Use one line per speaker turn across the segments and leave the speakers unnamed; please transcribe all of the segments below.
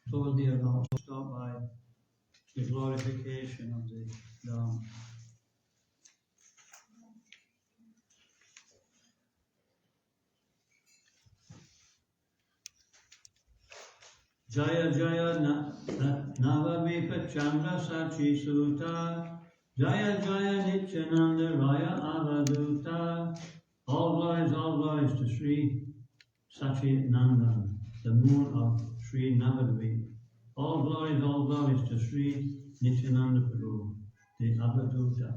Probably I'll start by the glorification of the Dharma. Jaya Jaya Navavipa Chandra Sachi Sutta Jaya Jaya Nityananda Raya Avaduta. All glories to Sri Sachi Nandan, the moon of Sri Navadvip. All glories to Sri Nityananda Prabhu, the Avaduta.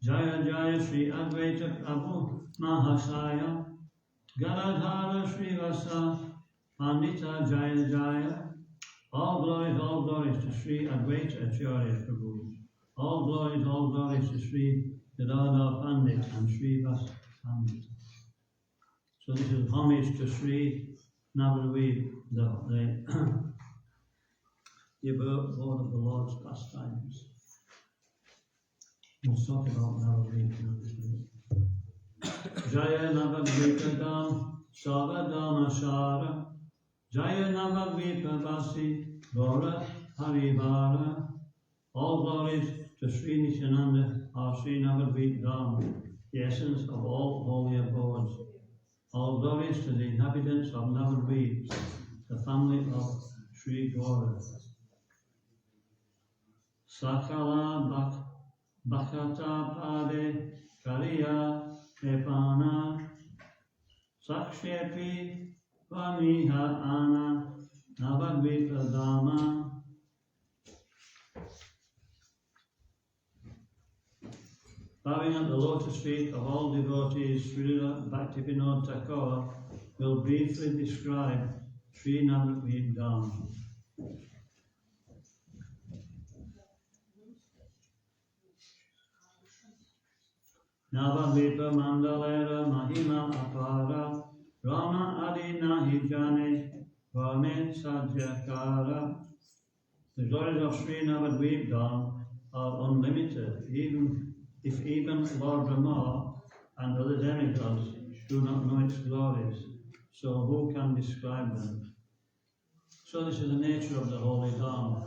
Jaya Jaya Sri Advaita Prabhu Mahasaya Gadadhara Srivasa Pandita Jaya Jaya. All glories to Sri Advaita Acharya Prabhu. All glories to Sri Gadadhara Pandit and Sri Vasa Pandit. So this is homage to Sri Navadvip, the abode of the Lord's pastimes. We'll talk about Navadvip. Jaya Navadvipam Savadama Shara Jaya Navadvipa Vasi Gora Harivara. All glories to Sri Nityananda or Sri Navadvip Dham, the essence of all holy abodes. All glories to the inhabitants of Navadvip, the family of Sri Gora. Sakala Bhakata Pade Kariya Epana Sakshepi Vamiha Ana Navadvipa Dhamma. Bowing at the lotus feet of all devotees, Srila Bhaktivinoda Thakur will briefly describe Sri Navadvip Dham. Navadvipa Mandalera Mahima Apara Rama Adi Nahijane Varme Sajakara. The glories of Sri Navadvip Dham are unlimited, if even Lord Brahma and other demigods do not know its glories, so who can describe them? So this is the nature of the Holy Dharma.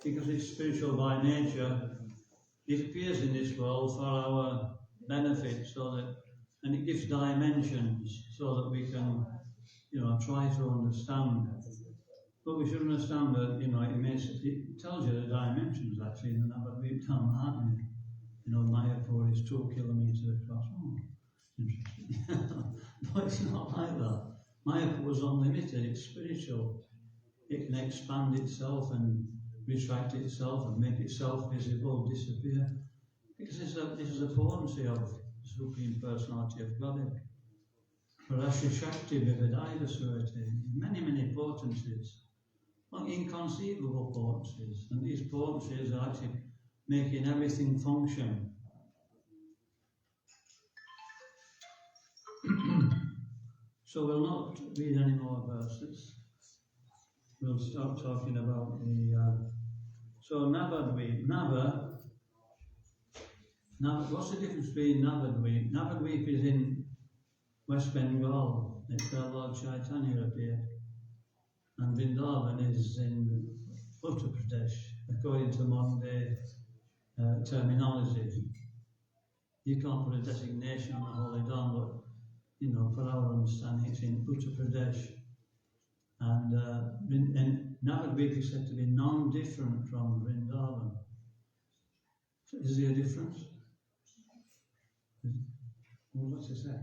Because it's spiritual by nature, it appears in this world for our benefit, and it gives dimensions so that we can, try to understand. But we should understand that, it tells you the dimensions actually in the Navadvip Dham, aren't you? Mayapur is 2 kilometers across. Oh, interesting. But it's not like that. Mayapur is unlimited, it's spiritual. It can expand itself and retract itself and make itself visible, disappear. Because this is a potency of the Supreme Personality of Godhead. Parasya Shakti Vividaya Surati. Many potencies. Well, inconceivable potencies. And these potencies are actually making everything function. So we'll not read any more verses. We'll start talking about the... So Navadvip. What's the difference between Navadvip? Navadvip is in West Bengal. It's where Lord Chaitanya appeared. And Vrindavan is in Uttar Pradesh, according to modern day terminology. You can't put a designation on the Holy Dharma, but for our understanding, it's in Uttar Pradesh. And Navadvip is said to be non-different from Vrindavan. So is there a difference? Well, what's it say?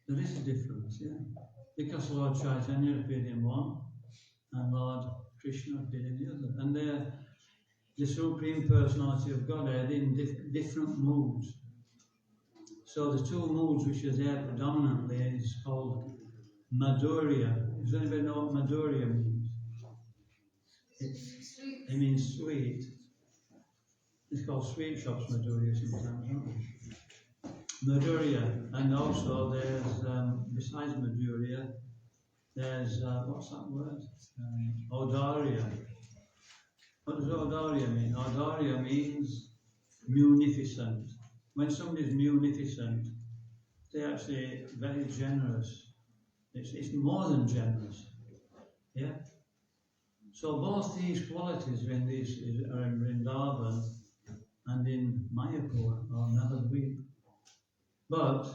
There is a difference, yeah. Because Lord Chaitanya appeared in one, and Lord Krishna appeared in the other. And they're the Supreme Personality of Godhead in different moods. So the two moods which are there predominantly is called Madhurya. Does anybody know what Madhurya means? It means sweet. It's called sweet shops Madhurya sometimes, don't it? Madhurya. And also there's, besides Madhurya, there's, what's that word? Audarya. What does Audarya mean? Audarya means munificent. When somebody's munificent, they're actually very generous. It's more than generous. Yeah. So both these qualities are in Vrindavan and in Mayapur or Navadvip. But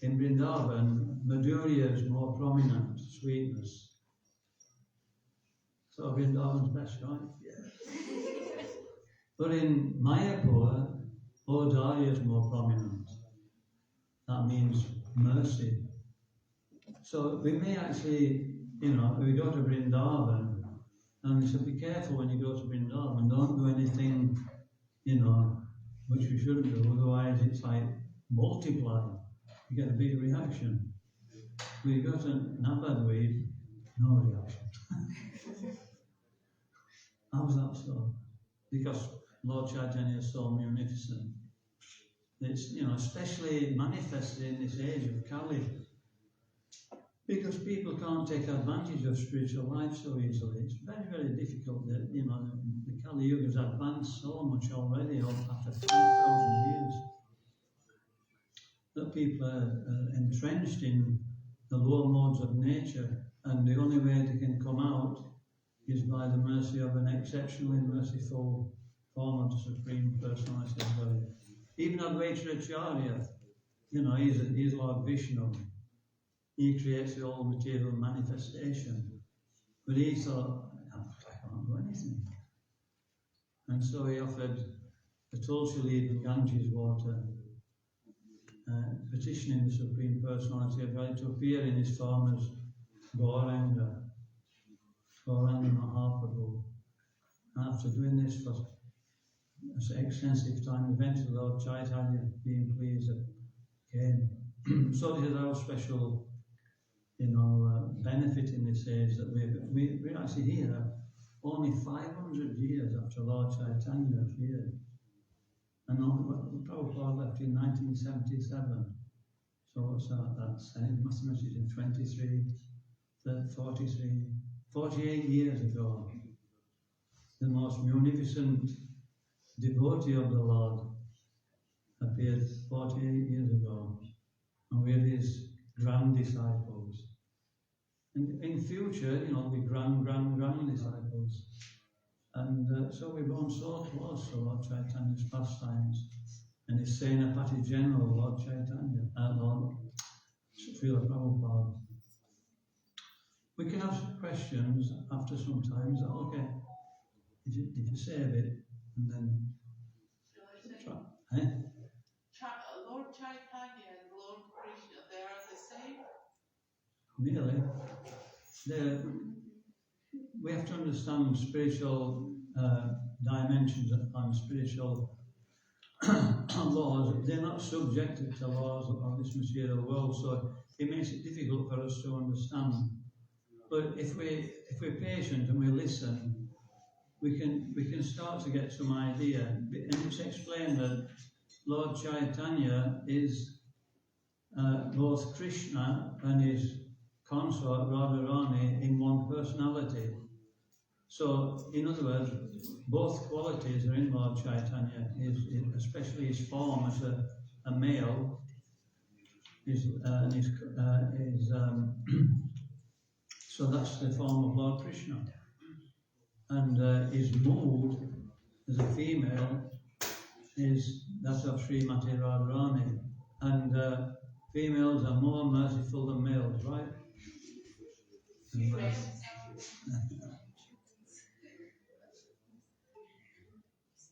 in Vrindavan, Madhurya is more prominent, sweetness. So Vrindavan's best, right? Yeah. But in Mayapur, Ādāya is more prominent. That means mercy. So we may actually, we go to Vrindavan, and we should be careful when you go to Vrindavan. Don't do anything, which you shouldn't do, otherwise it's like multiplying. You get a big reaction. When you go to Navadvip, no reaction. How's that so? Because Lord Chaitanya is so munificent. It's, especially manifested in this age of Kali. Because people can't take advantage of spiritual life so easily. It's very, very difficult that, the Kali Yuga has advanced so much already after 5,000 years. That people are entrenched in the lower modes of nature, and the only way they can come out is by the mercy of an exceptionally merciful form of the Supreme Personality of Godhead. Even Advaita Acharya, he's Lord Vishnu. He creates the whole material manifestation. But he thought, I can't do anything. And so he offered the Tulsi leaf and Ganges water, petitioning the Supreme Personality of God to appear in his form as Gauranga Mahaprabhu. And after doing this for an extensive time, eventually Lord Chaitanya, being pleased, came. So this is our special, benefit in this age that we're actually here only 500 years after Lord Chaitanya appeared. And Prabhupada left in 1977. So what's that? That's mathematics in 48 years ago. The most munificent devotee of the Lord appeared 48 years ago. And we're his grand disciples. And in future, we grand disciples. And so we've gone so close to Lord Chaitanya's pastimes and his Senapati General, Lord Chaitanya, Lord Srila Prabhupada. We can ask questions after some time. Is that okay? Did you save it? And then
Shall I say? Lord Chaitanya and Lord Krishna, they are the same?
Nearly. We have to understand spiritual dimensions and spiritual laws. They're not subjected to laws of this material world, so it makes it difficult for us to understand. But if we're patient and we listen, we can start to get some idea. And it's explained that Lord Chaitanya is both Krishna and his consort Radharani in one personality. So, in other words, both qualities are in Lord Chaitanya, especially his form as a male, so that's the form of Lord Krishna. And his mood as a female is that of Srimati Radharani. And females are more merciful than males, right?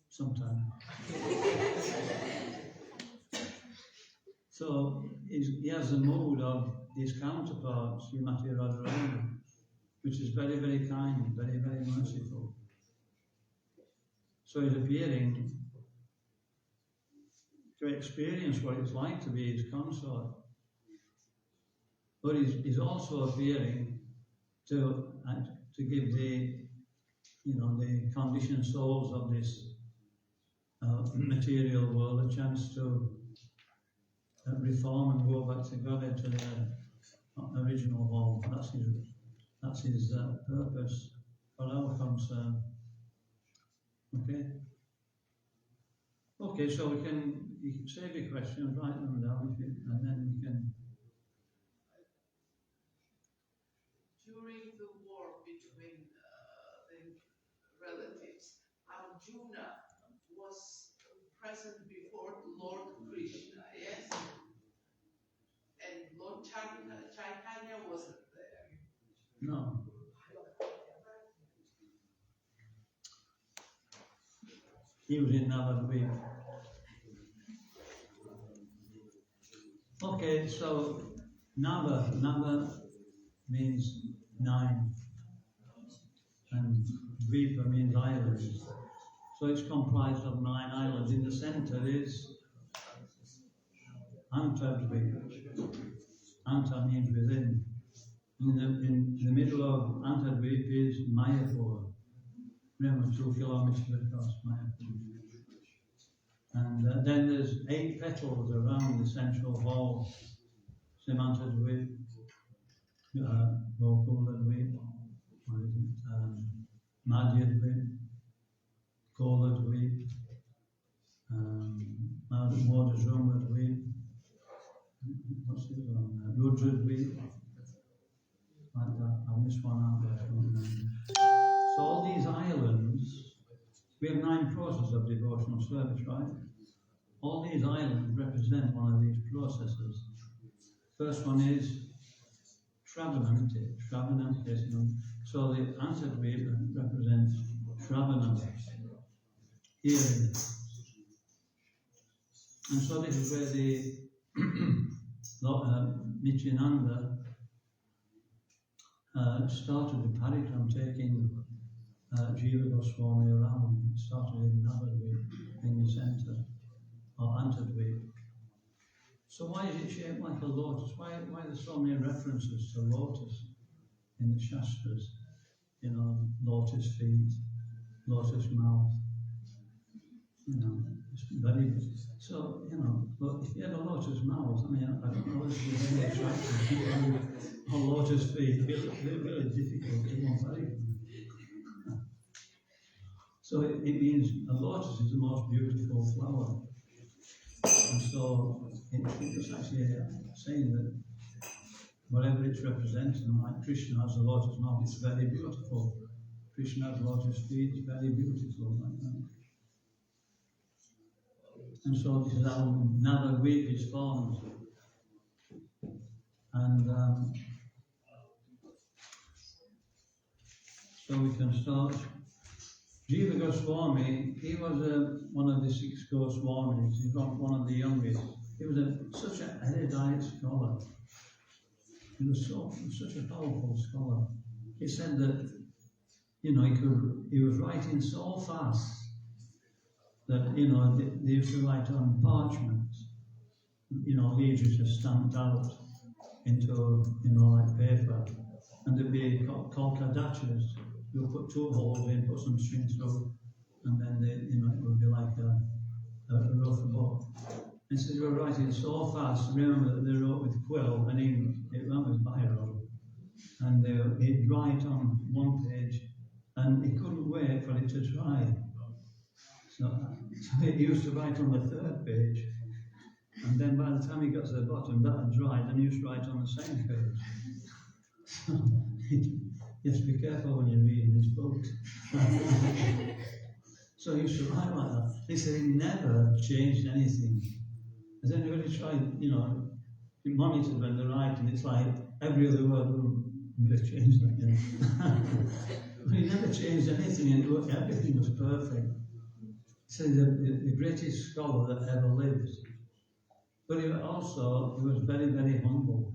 Sometimes. So he has the mood of his counterpart, Srimati Radharani, which is very, very kind, very, very merciful. So he's appearing to experience what it's like to be his consort. But he's also appearing to give the conditioned souls of this material world a chance to reform and go back to Godhead, to their original home. That's his purpose for our concern. Okay, so you can save your questions, write them down, and then we can.
During the war relatives. Arjuna was present before Lord Krishna, yes? And Lord Chaitanya wasn't there.
No. He was in Navadvip. Okay, so Nava means 9, and Dvipa means islands. So it's comprised of 9 islands. In the center is Antadvipa. Anta means within. In the middle of Antadvipa is Mayapur. Remember, 2 kilometers across Mayapur. And then there's 8 petals around the central hall. Simantadvipa, Gokuladvipa, Madhyadvipa, Goladvipa, Mordazrumadvipa, what's the other one? Rudradvipa. Like that, I missed one out there. So all these islands, we have 9 processes of devotional service, right? All these islands represent one of these processes. First one is Shravanam, Shravanam. So the Antadvipa represents Shravanam, hearing. And so this is where the Nityananda started the parikram, taking Jiva Goswami around. It started in Navadvipa, in the center, or Antadvipa. So why is it shaped like a lotus? Why are there so many references to lotus in the Shastras? You know, lotus feet, lotus mouth. You know, it's very. So, you know, but if you have a lotus mouth, I mean, I don't know if you're very attractive. Or lotus feet, they're really difficult to one. So it means a lotus is the most beautiful flower. And so it's actually saying that whatever it's representing, like Krishna has a lotus mouth, it's very beautiful. Krishna has lotus feet, it's very beautiful like that. And so this is how Navadvipa is formed. And so we can start. Jiva Goswami, he was one of the 6 Goswamis. He was one of the youngest. He was such an erudite scholar. He was such a powerful scholar. He said that, you know, he was writing so fast that, you know, they used to write on parchment, you know, leaves which are stamped out into, you know, like paper, and they'd be called kadachas. You put 2 holes in, put some strings through, and then they, you know, it would be like a rough book. And so they were writing so fast. Remember that they wrote with quill and ink. It went with biro, and he'd write on 1 page, and he couldn't wait for it to dry. So he used to write on the 3rd page, and then by the time he got to the bottom, that had dried, and he used to write on the same page. So just be careful when you're reading his book. So he used to write like that. He said he never changed anything. Has anybody tried, you know, you monitor when they're writing, it's like every other word will change like that. But he never changed anything, and everything was perfect. He said the greatest scholar that ever lived. But he was very, very humble.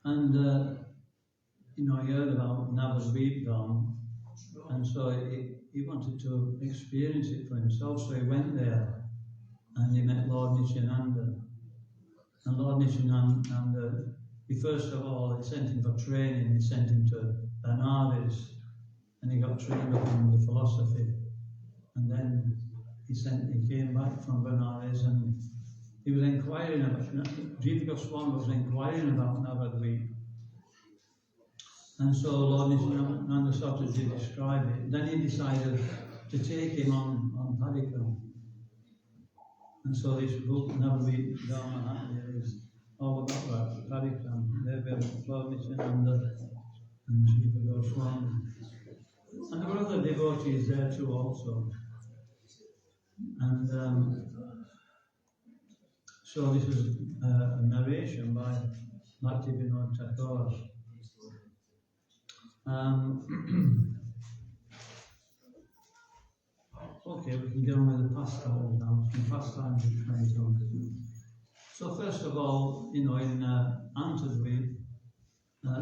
And you know, he heard about Navadvipa, and so he wanted to experience it for himself, so he went there, and he met Lord Nityananda. And Lord Nityananda, he first of all, he sent him for training, he sent him to Benares, and he got trained up in the philosophy. And then he came back from Benares, and he was inquiring about, Jiva Goswami was inquiring about Navadvipa. And so Lord Nityananda started to describe it. Then he decided to take him on parikram. And so this book, Navadvipa Dharma, is all about that, parikram. There we have Lord Nityananda and Jiva Goswami. And there were devotees there too also. And so this is a narration by Bhaktivinoda Thakur. Okay, we can get on with the pastimes now. Some pastimes are trying to. So first of all, in Antadweep,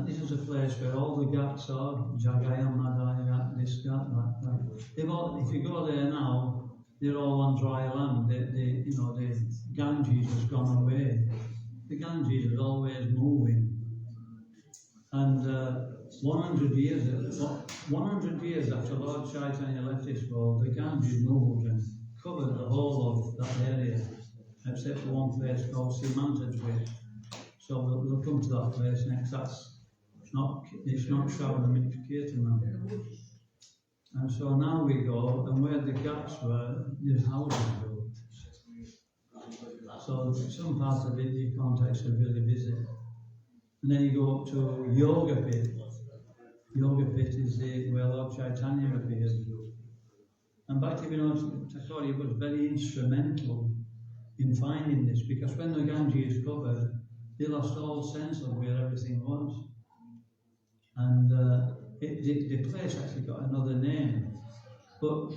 this is a place where all the ghats are, Jagaya, Madaya, this ghat, that. If you go there now, they're all on dry land. The Ganges has gone away. The Ganges is always moving. And 100 years after Lord Chaitanya left this world, the Ganges moved and covered the whole of that area, except for one place called Simantadweep. So we'll come to that place next. It's not Shravanam, it's Kirtanam. And so now we go, and where the ghats were, there's houses built. So some parts of it you can't actually really visit. And then you go up to Yoga Pit. Yoga Pit is where Lord Chaitanya appeared. And Bhaktivinoda Thakur was very instrumental in finding this, because when the Ganges covered, they lost all sense of where everything was. And the place actually got another name. But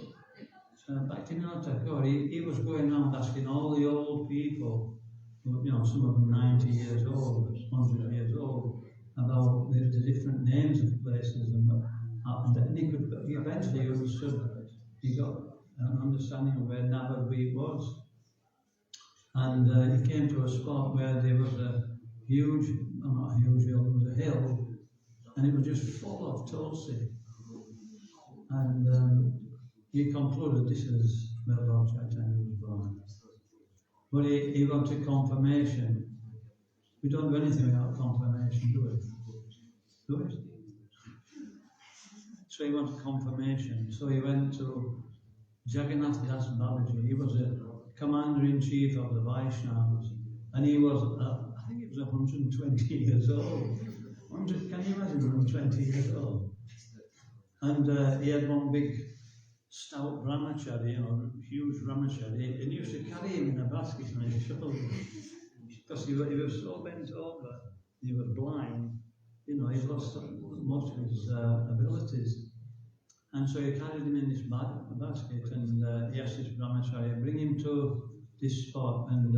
Bhaktivinoda Thakur, he was going around asking all the old people, some of them 90 years old, 100 years old, about the different names of places and what happened. And he eventually understood, he got an understanding of where Navadweep was. And he came to a spot where there was a huge, not a huge hill, there was a hill, and it was just full of tulsi. And he concluded this is where Lord Chaitanya was born. But he wanted confirmation. We don't do anything without confirmation, do we? Do it? So he wanted confirmation. So he went to Jagannath Das Babaji. He was a commander-in-chief of the Vaishnavas. And he was, I think he was 120 years old. Can you imagine 120 years old? And he had one big stout brahmachari, huge brahmachari, and he used to carry him in a basket on his shoulders. Because he was so bent over, he was blind, he lost most of his abilities. And so he carried him in this basket, and he asked this brahmachari, bring him to this spot. And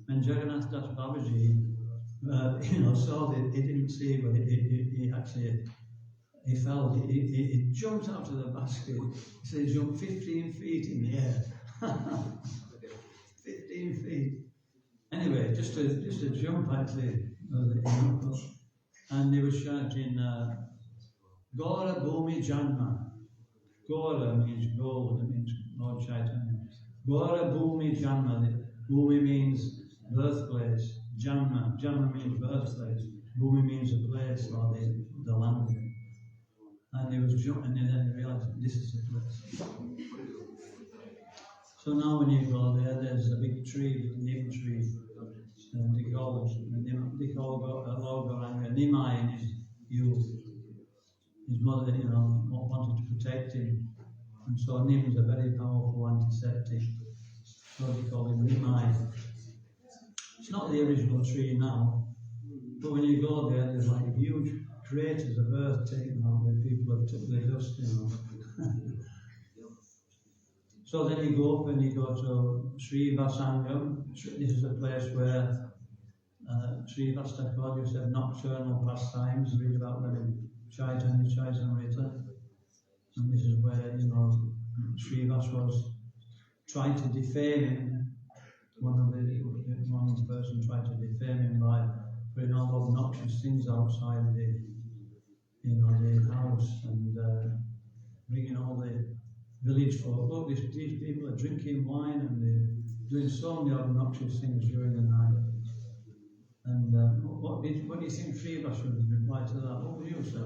when Jagannath Das Babaji saw that he didn't see, but he actually, he fell, he jumped out of the basket. He said he jumped 15 feet in the air. 15 feet. Anyway, just a jump actually. And he was shouting, Gora Bhumi Janma. Gora means gold, it means Lord Chaitanya. Gora Bhumi Janma. Bhumi means birthplace. Janma means birthplace. Bhumi means a place or the land. And he was jumping, and then he realized this is the place. So now when you go there, there's a big tree, a neem tree, and they call Lord Gauranga Nimai in his youth. His mother, wanted to protect him, and so neem is a very powerful antiseptic. So they call him Nimai. It's not the original tree now, but when you go there, there's like huge craters of earth taken out where people have took their dust, So then you go up and you go to Sri Vasangam. This is a place where Sri Vastakwad used to have nocturnal pastimes, read about them in Chaitanya Chaitamrita. And this is where, Sri Vas was trying to defame him. One person tried to defame him by putting all obnoxious things outside the house and bringing all the village folk. Look, these people are drinking wine and they're doing so many obnoxious things during the night. And what do you think Shiva should reply to that? What would you say?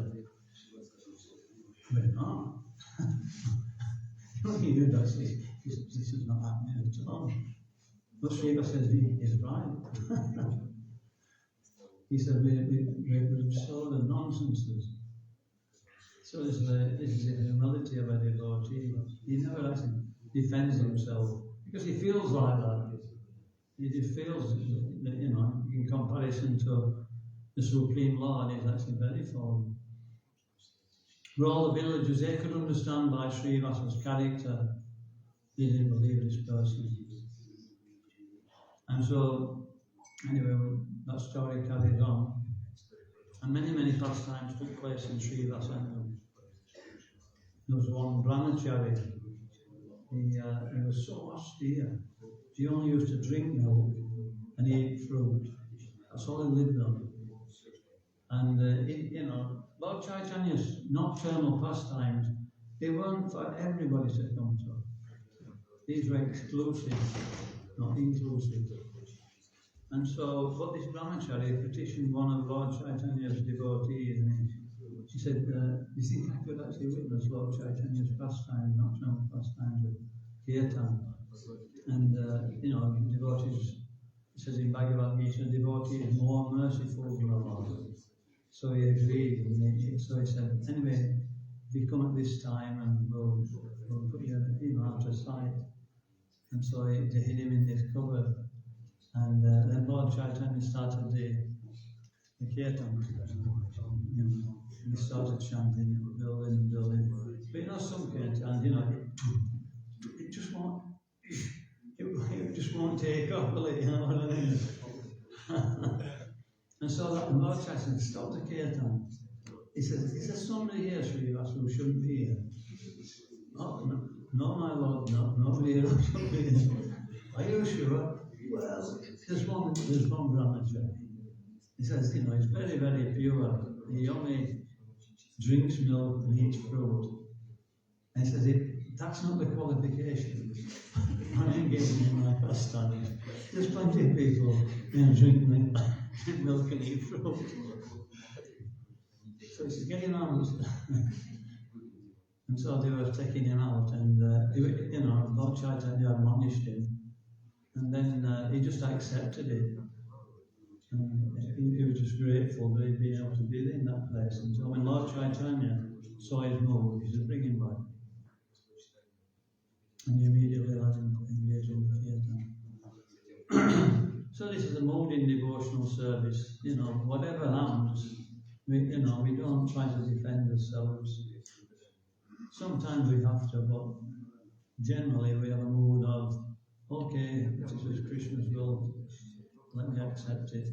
Well, no. He knew that this is not happening at all. But Shiva says he is right. He said we're so the nonsenses. So this is the humility of a devotee. He never actually defends himself because he feels like that. He just feels that, in comparison to the Supreme Lord, he's actually very fallen. But all the villagers, they could understand by Srivasa's character, they didn't believe this person. And so, anyway, that story carries on. And many pastimes took place in Srivasa. There was one brahmachari. He was so austere. He only used to drink milk and eat fruit. That's all he lived on. And Lord Chaitanya's nocturnal pastimes, they weren't for everybody to come to. These were exclusive, not inclusive. And so, but this brahmachari petitioned one of Lord Chaitanya's devotees, and he said, do you think I could actually witness Lord Chaitanya's pastimes, nocturnal pastimes with kirtan? And, devotees, it says in Bhagavad Gita, devotee is more merciful than the Lord. So he agreed, and so he said, anyway, if you come at this time, and we'll put you out of sight. And so they hid him in this cupboard. And then Lord Chaitanya started the kirtan. He started chanting, building. But some kirtan, it just won't take up, will it? You know what I mean? And so that Lord Chaitanya stopped the kirtan. He said, is there somebody here, Srivasa, who shouldn't be here? Oh, no, my Lord, no, nobody here shouldn't be here. Are you sure? Well, there's one brahmachari. He says, he's very, very pure. He only drinks milk and eats fruit. And he says, that's not the qualification. I'm engaging in my pastimes. There's plenty of people drink milk and eat fruit. So he's getting on. And so they were taking him out, and Lord Chaitanya admonished him. And then he just accepted it. And he was just grateful that he'd been able to be in that place. And so when Lord Chaitanya saw his move, he said, bring him back. And he immediately let him engage in the kirtan. So this is a mood in devotional service. Whatever happens, we don't try to defend ourselves. Sometimes we have to, but generally we have a mood of, okay, this is Krishna's will, let me accept it.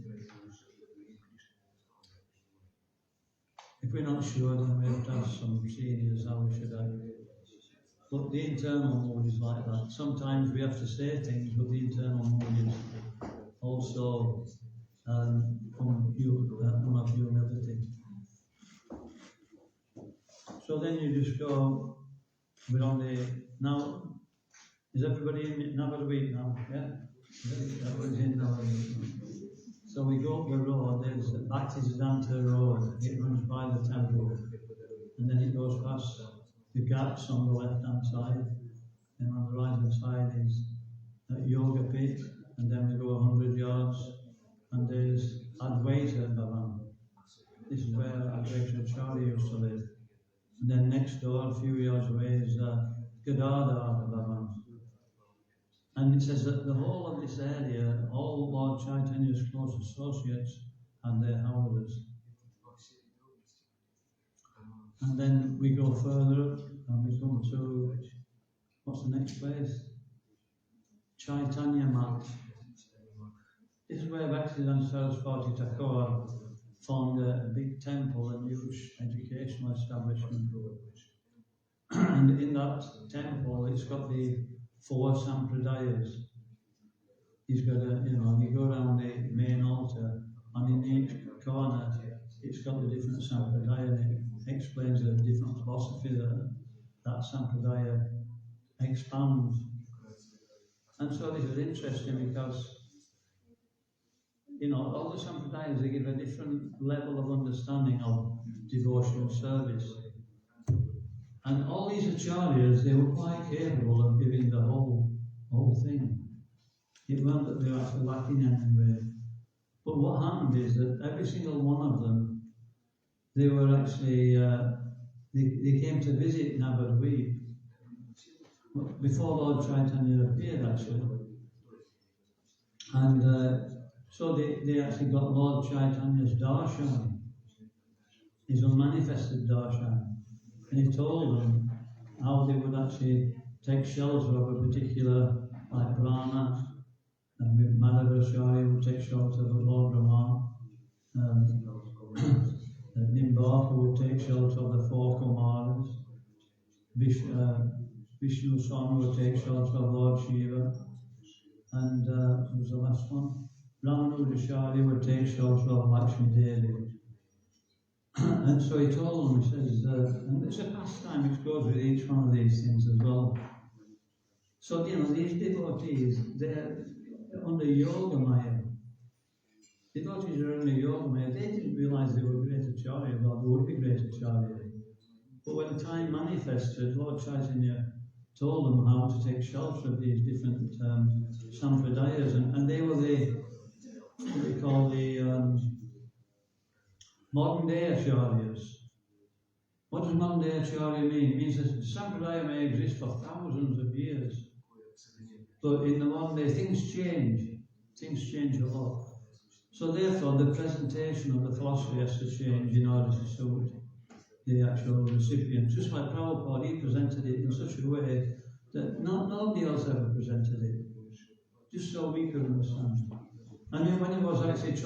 If we're not sure, then we have to ask some seniors how we should act. But the internal mood is like that. Sometimes we have to say things, but the internal mood is also one of humility. So then you just go, we're on the, now, is everybody in now for the week now? Yeah? Everybody's in now. So we go up the road, there's Bhaktisiddhanta Road, it runs by the temple, and then it goes past the ghats on the left hand side, and on the right hand side is Yoga Pit, and then we go 100 yards, and there's Advaita Bhavan. This is where Advaita Acharya used to live. And then next door, a few yards away, is Gadadhar Bhavan. And it says that the whole of this area, all Lord Chaitanya's close associates had their houses. And then we go further up and we come to, what's the next place? Chaitanya Mat. This is where Bhaktisiddhanta Saraswati Thakur formed a big temple, a huge educational establishment. And in that temple, it's got the 4 sampradayas. He's got you go around the main altar, and in each corner, it's got the different sampradaya, and it explains the different philosophy that sampradaya expands. And so this is interesting because, all the sampradayas, they give a different level of understanding of devotional service. And all these acharyas, they were quite capable of giving the whole thing. It weren't that they were actually lacking anywhere. But what happened is that every single one of them, they were actually they came to visit Navadvip before Lord Chaitanya appeared, actually. And so they actually got Lord Chaitanya's darshan, his unmanifested darshan. And he told them how they would actually take shelter of a particular, like Brahma, and Madhavacharya would take shelter of Lord Brahma, Nimbaka would take shelter of the four Kumaras, Vishnu Swami would take shelter of Lord Shiva, and who was the last one? Ramanujacharya would take shelter of Lakshmi Devi. And so he told them, he says, and it's a pastime which goes with each one of these things as well. So, these devotees, they're under Yoga Maya. Devotees are under Yoga Maya. They didn't realize they were great acharyas, or they would be great acharyas. But when time manifested, Lord Chaitanya told them how to take shelter of these different sampradayas, and they were what we call the modern day acharyas. What does modern day acharya mean? It means that sampradaya may exist for thousands of years, but in the modern day things change a lot. So therefore the presentation of the philosophy has to change in order to suit the actual recipient. Just like Prabhupada, he presented it in such a way that nobody else ever presented it, just so we could understand. And then when he was actually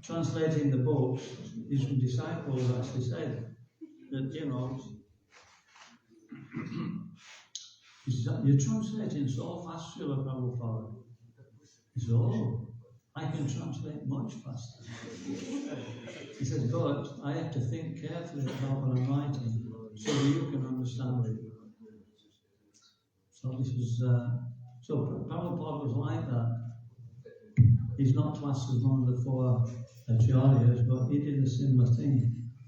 translating the books, his disciples actually said that, you're translating so fast, Srila Prabhupada. He said, oh, I can translate much faster. He said, but I have to think carefully about what I'm writing so you can understand it. So this is, so Prabhupada was like that. He's not classed as one of the four acharyas, but he did a similar thing.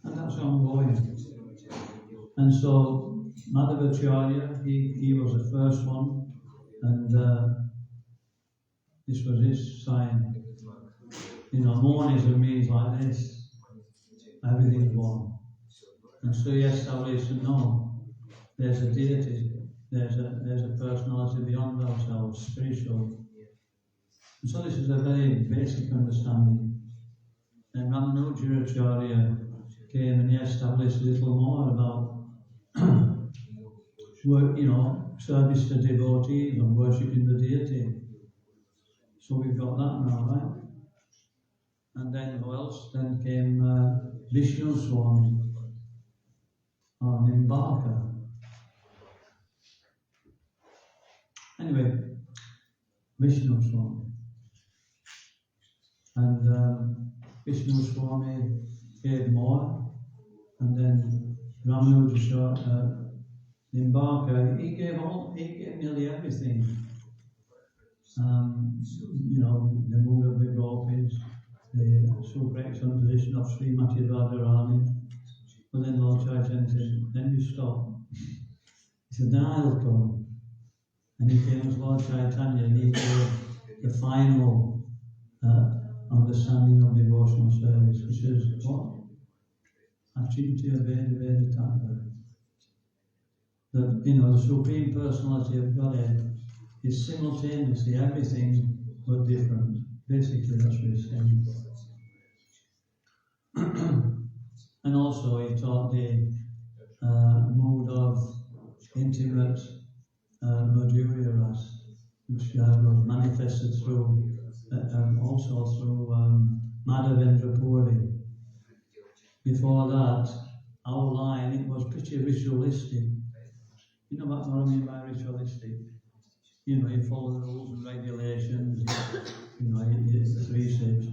And that's ongoing. And so Madhavacharya, he was the first one, and this was his sign. Monism means like this, everything's one. And so he established that no, there's a deity, there's a personality beyond ourselves, spiritual. And so this is a very basic understanding. And Ramanujacharya came and he established a little more about service to devotees and worshipping the deity. So we've got that now, right? And then who else? Then came Vishnu Swami, or Nimbaka. Anyway, Vishnu Swami. And Vishnu Swami gave more, and then Ramanujacharya, Nimbaka, he gave nearly everything. The mood of the gopis, the super excellent position of Srimati Radharani. But then Lord Chaitanya said, then you stop. He said, then I'll come. And he came as Lord Chaitanya, and he gave the final understanding of devotional service, which is what? Achintya Veda Vedatata. That, the Supreme Personality of Godhead is simultaneously everything but different. Basically, that's what he's saying. And also, he taught the mode of intimate Madhurya Ras, which was manifested through, also through Madhavendra Puri. Before that, our line, it was pretty ritualistic. You know what I mean by ritualistic? You follow the rules and regulations, it's research.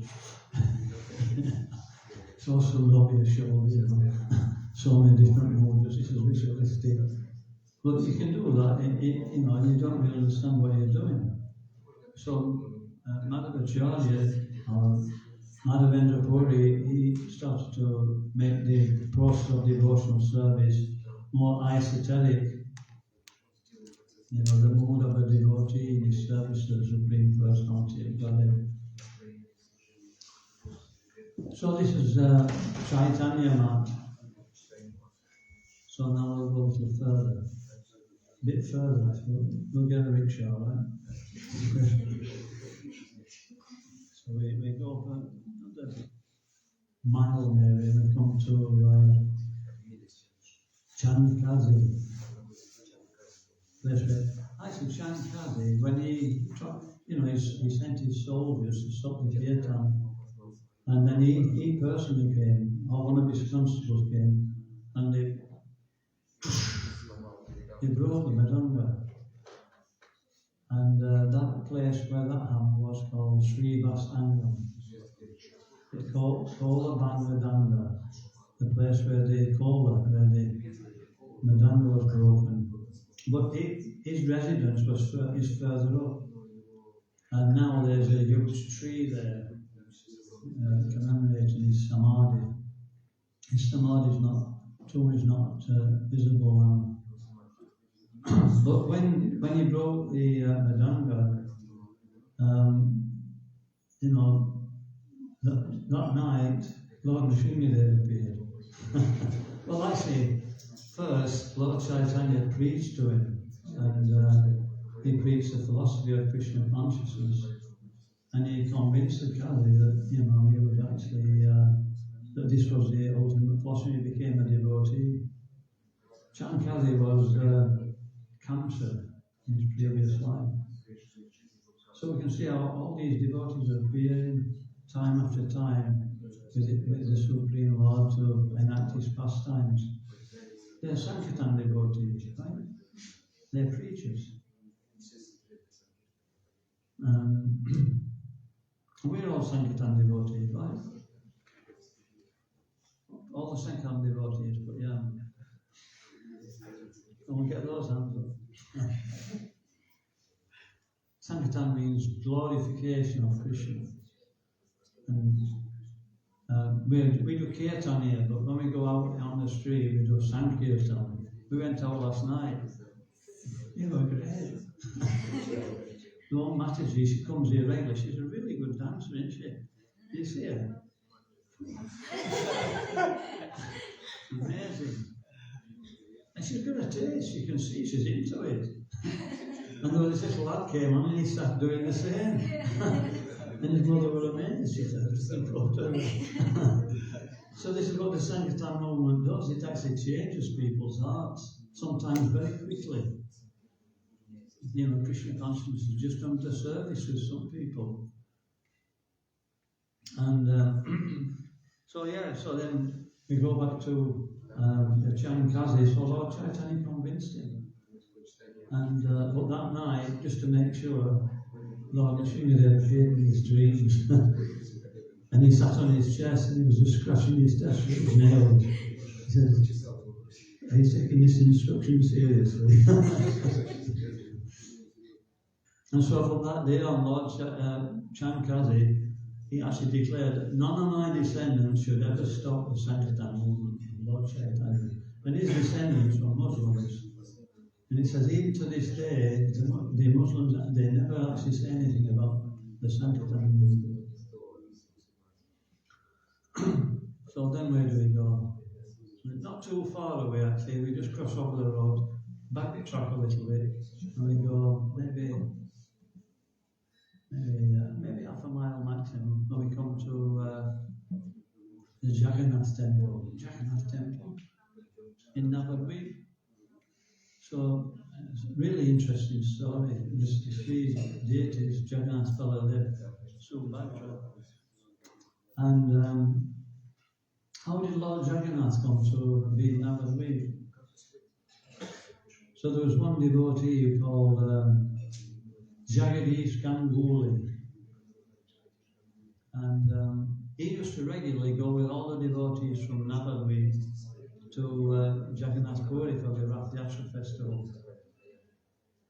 It's also not be a show, so many different modes, this is ritualistic. But you can do that, you don't really understand what you're doing. So, Madhavacharya, Madhavendra Puri, he started to make the process of devotional service more esoteric. The mood of a devotee in his service to the Supreme Personality of Godhead. So this is Chaitanya Mat. So now we'll go a little further. A bit further, we'll get a rickshaw, right? So we go up another mile maybe and we come to Chankazi. Actually, Chankazi, when he sent his soldiers to stop the Kirtan, and then he personally came, or one of his constables came, and they broke the Madanga. And that place where that happened was called Srivastangam. It's called Kola Bangladanda, the place where the Madanga was broken. But his residence is further up. And now there's a huge tree there commemorating his samadhi. His samadhi is not visible now. But when he broke the Madanga, that night, Lord Nrsimhadev appeared. Well, actually, first, Lord Chaitanya preached to him, and he preached the philosophy of Krishna consciousness, and he convinced the Kali that, he was actually, that this was the ultimate philosophy. He became a devotee. Chankali was cancer in his previous life. So we can see how all these devotees are appearing time after time with the Supreme Lord to enact his pastimes. They're Sankirtan devotees, right? They're preachers. We're all Sankirtan devotees, right? All the Sankirtan devotees, but yeah. And we'll get those hands up. Sankirtan means glorification of Krishna. And we do kirtan here, but when we go out on the street, we do Sankirtan. We went out last night. Great. The one Mataji, she comes here regularly. She's a really good dancer, isn't she? You see her? Amazing. And she's got a taste, you can see she's into it. And then this little lad came on and he started doing the same. And his mother was amazed. She said, it's important. So this is what the Sankirtan movement does. It actually changes people's hearts, sometimes very quickly. Krishna consciousness is just come to service with some people. And so then we go back to Chankazi. So Lord Chaitanya convinced him. And but that night, just to make sure, Lord Nrsimhadev appeared in his dreams. And he sat on his chest and he was just scratching his chest with his nails. He said, he's taking this instruction seriously. And so from that day on, Lord Chankazi, he actually declared that none of my descendants should ever stop the Sankirtan movement from Lord Chaitanya. And his descendants were Muslims. And it says, even to this day, the Muslims, they never actually say anything about the Sankirtan movement. So then where do we go? Not too far away actually, we just cross over the road, backtrack a little bit, and we go maybe half a mile maximum, and we come to the Jagannath Temple in Navadvip. So it's a really interesting story. Just these deities, Jagannath Baladev, Subhadra. And how did Lord Jagannath come to be in Navadvip? So there was one devotee called Jagadish Ganguly. And he used to regularly go with all the devotees from Navadvip to Jagannath Puri for the Rath Yatra festival.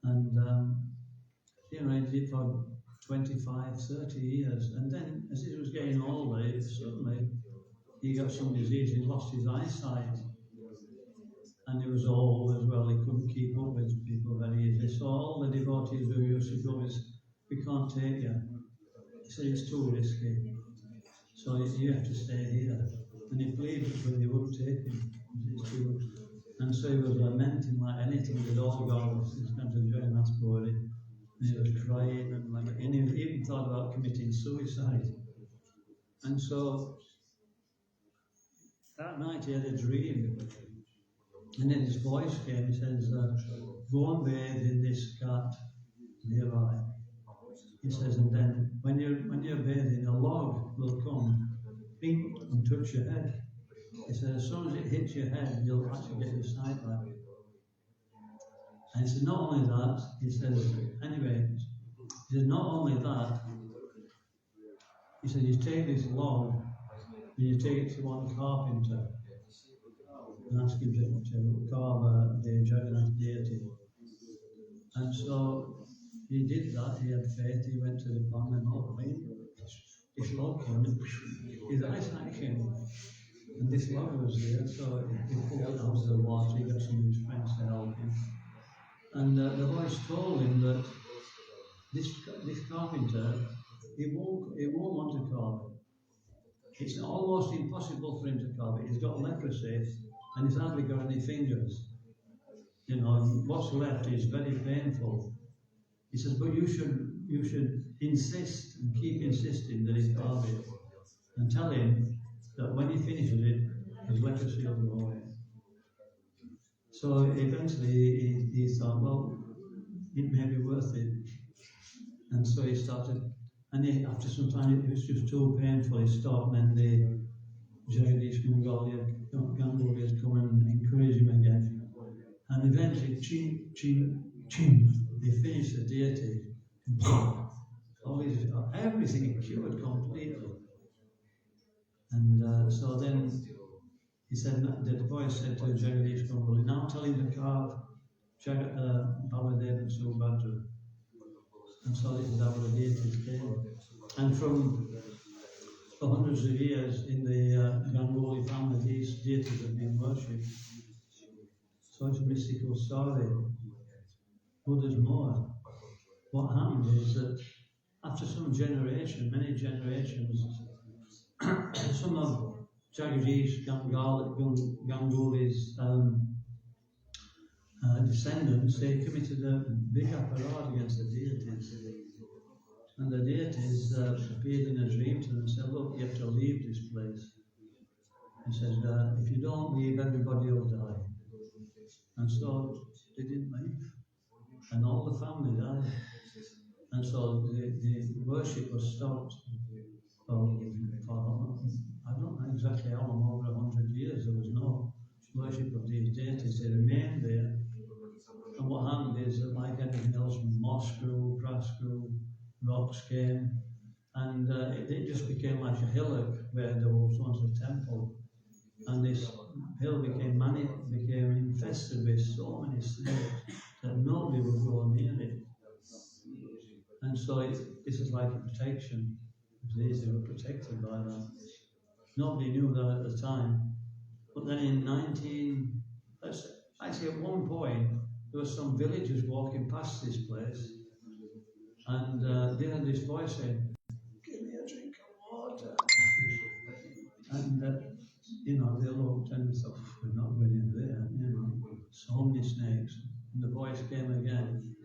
And he did it for 25, 30 years. And then as he was getting older, suddenly he got some disease, he lost his eyesight. And he was old as well, he couldn't keep up with people very easily. So all the devotees who used to go is, we can't take you. He said, it's too risky. So you have to stay here. And if leave it, they wouldn't take him. And so thinking that all God was going to join that body. And he was crying and he even thought about committing suicide. And so that night he had a dream. And then his voice came, he says, go and bathe in this cat nearby. He says, and then when you're bathing, a log will come and touch your head. He says, as soon as it hits your head, you'll actually get your sight back. And he said, not only that, he says, anyway, he said, not only that, he said, you take this log and you take it to one carpenter and ask him to carve the giant deity. And so he did that, he had faith, he went to the farm and all, this log came, his eyesight came, and this log was there, so he pulled it out of the water, he got some of his friends to help him. And the voice told him that this carpenter, he won't want to carve it. It's almost impossible for him to carve it. He's got leprosy and he's hardly got any fingers. You know, what's left is very painful. He says, but you should insist and keep insisting that he carve it, and tell him that when he finishes it, his leprosy will go away. So eventually he thought, well, it may be worth it. And so he started, and after some time it was just too painful, he stopped, and then the Jagadish Gangulyas come and encourage him again. And eventually, they finished the deity. Everything cured completely. And so then he said, the voice said to Jagadish Ganguly, now tell him to carve Baladev and Subhadra. And so this is how the deities came. And for hundreds of years in the Ganguly family, these deities have been worshipped. So it's a mystical story. But there's more. What happened is that after some generation, many generations, some of Jagadish Ganguly's descendants, they committed a big aparad against the deities. And the deities appeared in a dream to them and said, look, you have to leave this place. He says, if you don't leave, everybody will die. And so they didn't leave. And all the family died. And so the worship was stopped. For, I don't know exactly how long, over 100 years, there was no worship of these deities. They remained there. And what happened is that, like everything else, moss grew, grass grew, rocks came, and it just became like a hillock where there was once a temple. And this hill became infested with so many snakes that nobody would go near it. And so this is like a protection. They were protected by that. Nobody knew that at the time. But then in actually at one point, there were some villagers walking past this place, and they had this voice saying, give me a drink of water. And they looked and thought, we're not going in there, so many snakes. And the voice came again.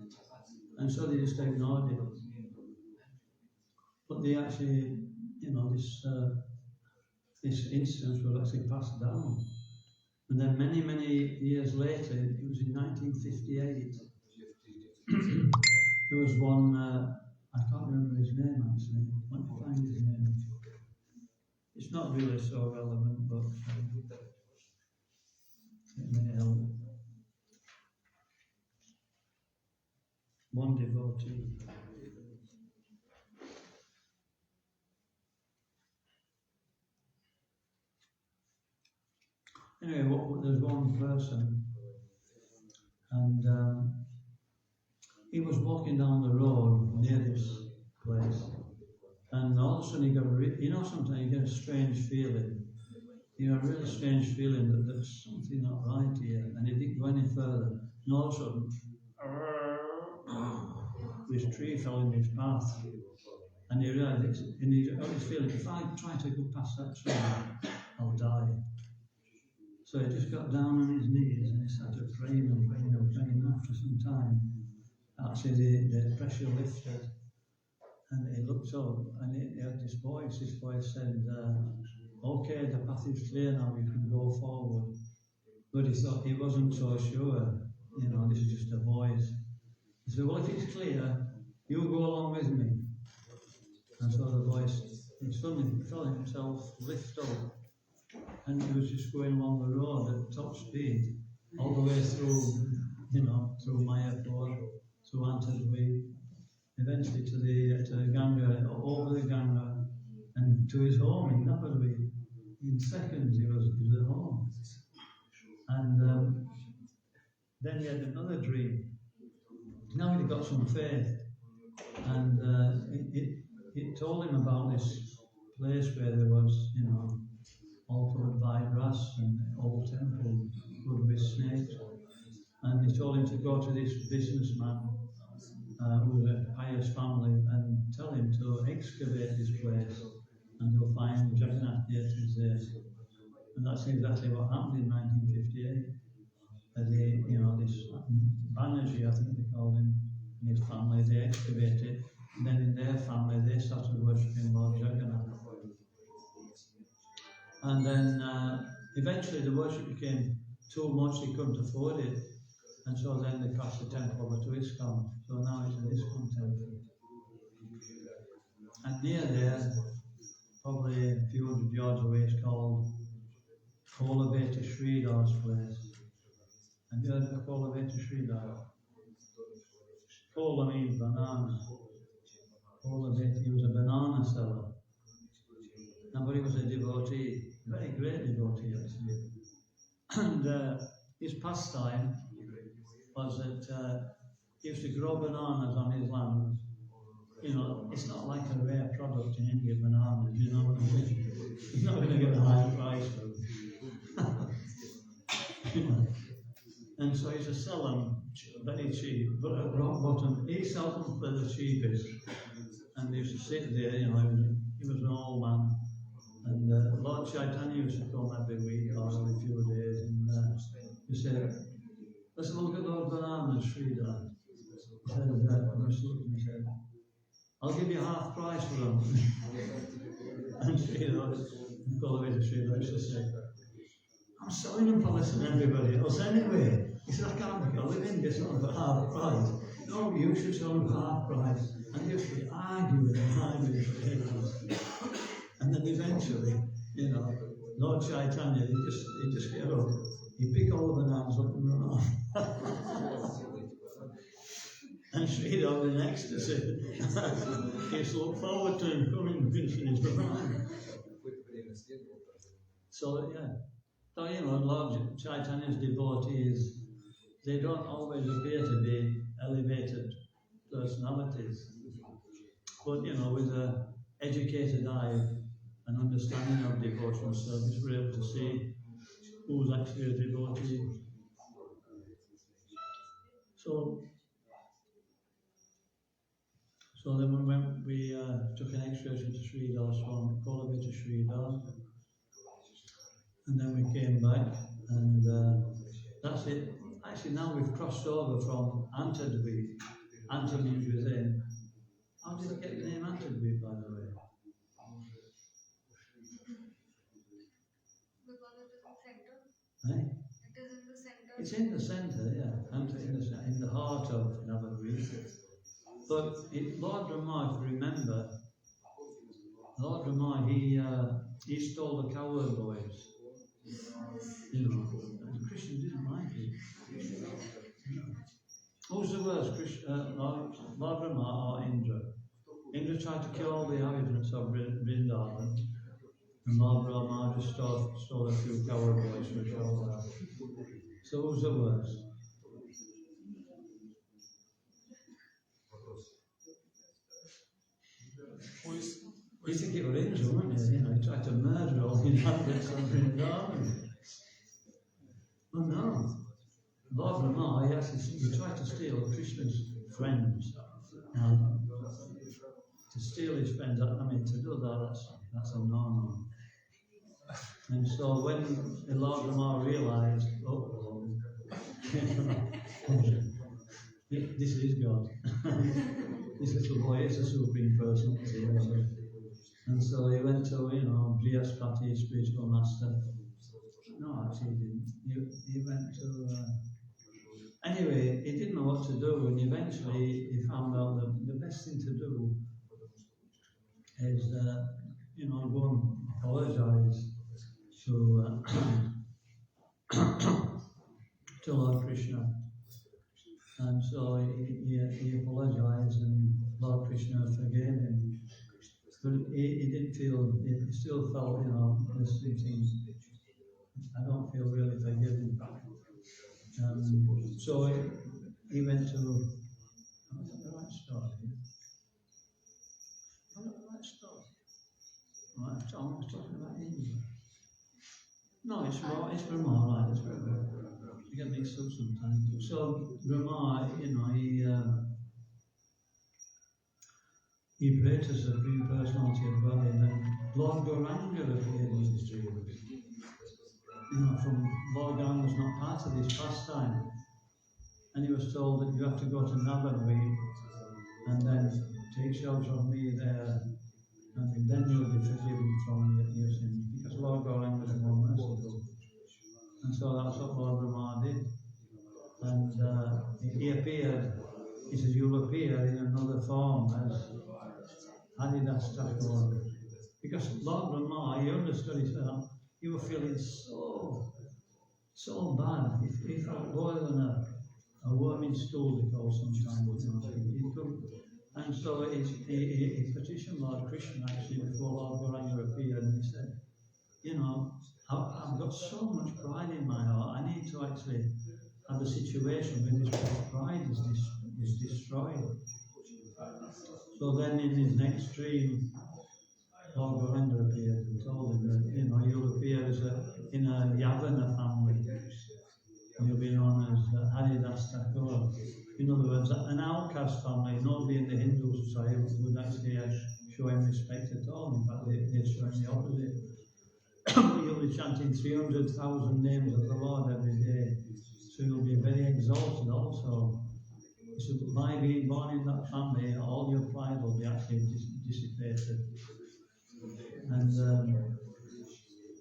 And so they just ignored it. But they actually, this incident was actually passed down. And then many, many years later, it was in 1958, there was one, I can't remember his name actually, let me find his name. It's not really so relevant, but it may help. One devotee. Anyway, there's one person, and he was walking down the road near this place, and all of a sudden he got sometimes you get a strange feeling, a really strange feeling that there's something not right here, and he didn't go any further, and all of a sudden, this tree fell in his path, and he realized, and he got this feeling, if I try to go past that tree, I'll die. So he just got down on his knees and he started praying and praying and praying. After some time, actually the pressure lifted and he looked up and he had this voice. This voice said, okay, the path is clear now, you can go forward. But he thought he wasn't so sure, this is just a voice. He said, well, if it's clear, you go along with me. And so the voice, he suddenly felt himself lift up. And he was just going along the road at top speed, all the way through, through Mayapur, through Antadweep, eventually to the Ganga, over the Ganga, and to his home in Napadweep. In seconds he was at home. And then he had another dream. Now he'd got some faith, and it told him about this place where there was, all covered by grass and old temple covered with snakes. And he told him to go to this businessman who was a pious family and tell him to excavate this place and they'll find Jagannath deities there. And that's exactly what happened in 1958. This Banerjee, I think they called him, and his family, they excavated, and then in their family they started worshipping Lord Jagannath. And then eventually the worship became too much, they couldn't afford it, and so then they passed the temple over to ISKCON. So now it's an ISKCON temple. And near there, probably a few hundred yards away, it's called Kolaveta Sridhar's place. And you heard of Kolaveta Sridhar? Kola means banana. Kolaveta, he was a banana seller. But he was a devotee, a very great devotee actually. And his pastime was that he used to grow bananas on his land. It's not like a rare product in India, bananas, You're not going to get a high price for them. And so he used to sell them very cheap, but at rock bottom, he sold them for the cheapest. And he used to sit there, he was an old man. And Lord Chaitanya used to come every week or every few days, and he said, let's have a look at those bananas, Sridhar. He said, I'll give you half price for them. And Sridhar, used to say, I'm selling them for less than everybody else anyway. He said, I can't make a living this one for half price. No, you should sell them for half price. And he used to argue with him. And then eventually, Lord Chaitanya, he just get up. He picked all the bananas up and run off. And Sridhar was in ecstasy. He used to look forward to him coming and finishing his banana. So, Lord Chaitanya's devotees, they don't always appear to be elevated personalities. But, with an educated eye and understanding of devotional service, we're able to see who's actually a devotee. So then we took an excursion to Sridhar's Swami, Kolaveta Sridhar, and then we came back, and that's it. Actually, now we've crossed over from Antadweep. Anta means within. How did I get the name Antadweep, by the way?
Because it is in center.
Eh?
It is in the center.
It's in the centre, yeah. Anta in the heart of Navadweep. But Lord Brahma, if you remember, Lord Brahma, he stole the cowherd boys. The Christians didn't like it. Who's the worst, Lord Brahma or Indra? Indra tried to kill all the inhabitants of Vrindavan, and Lord Brahma just stole a few cowherd boys for a short while. So who's the worst? You think it was Indra, wouldn't you? He tried to murder all the inhabitants of Vrindavan. Oh no. Lord Brahma, he tried to steal Krishna's friends. Now, to steal his friends, to do that, that's a no-no. And so when the Lord Rama realized, this is God. This little boy is a supreme person. And so he went to, Brihaspati, spiritual master. No, actually he didn't. He went to... Anyway, he didn't know what to do, and eventually he found out that the best thing to do is, go and apologize to Lord Krishna. And so he apologized, and Lord Krishna forgave him. But he didn't feel, he still felt, this thinking, I don't feel really forgiven. So he went to, I got the right story. I got the right story. Right, I was talking about India. No, it's Rama, right, it's Rama. You get mixed up sometimes. So Rama, he prayed to the Supreme Personality of God, and then Lord Gauranga appeared in his dream. From Lord Gauranga was not part of this pastime, and he was told that you have to go to Navadvip and then take shelter of me there, and then you'll be forgiven from your sins, because Lord Gauranga was more merciful. And so that's what Lord Rama did. And he appeared, he said, you'll appear in another form as Haridas Thakur. Because Lord Rama, he understood, he said, you were feeling so bad. He felt lower than a worm in stool, they call sometimes. And so he petitioned Lord Krishna actually before Lord Gauranga appeared, and he said, I've got so much pride in my heart, I need to actually have a situation where this pride is destroyed. So then in his next dream, Lord Gauranga appeared and told him that, you'll appear in a Ivane family. You'll be known as Haridas Thakur. In other words, an outcast family. Nobody in the Hindu society would actually show him respect at all. In fact, they'd show him the opposite. You'll be chanting 300,000 names of the Lord every day. So you'll be very exalted also. So by being born in that family, all your pride will be actually dissipated. And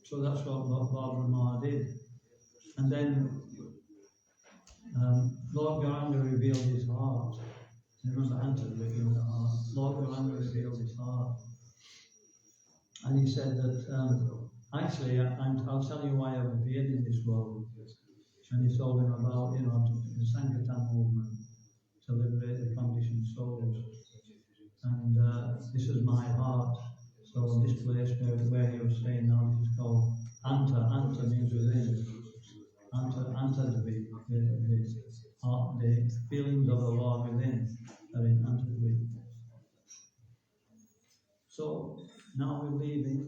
so that's what Lord Rama did. And then Lord Gauranga revealed his heart. Remember, Anta revealed the heart. Lord Gauranga revealed his heart. And he said that, actually, I'll tell you why I've appeared in this world. And he told him about, the Sankirtan movement to liberate the conditioned souls. And this is my heart. So this place where he was staying now, this is called Anta. Anta means within. Anta the feelings of the Lord within are in Anta. So now we're leaving.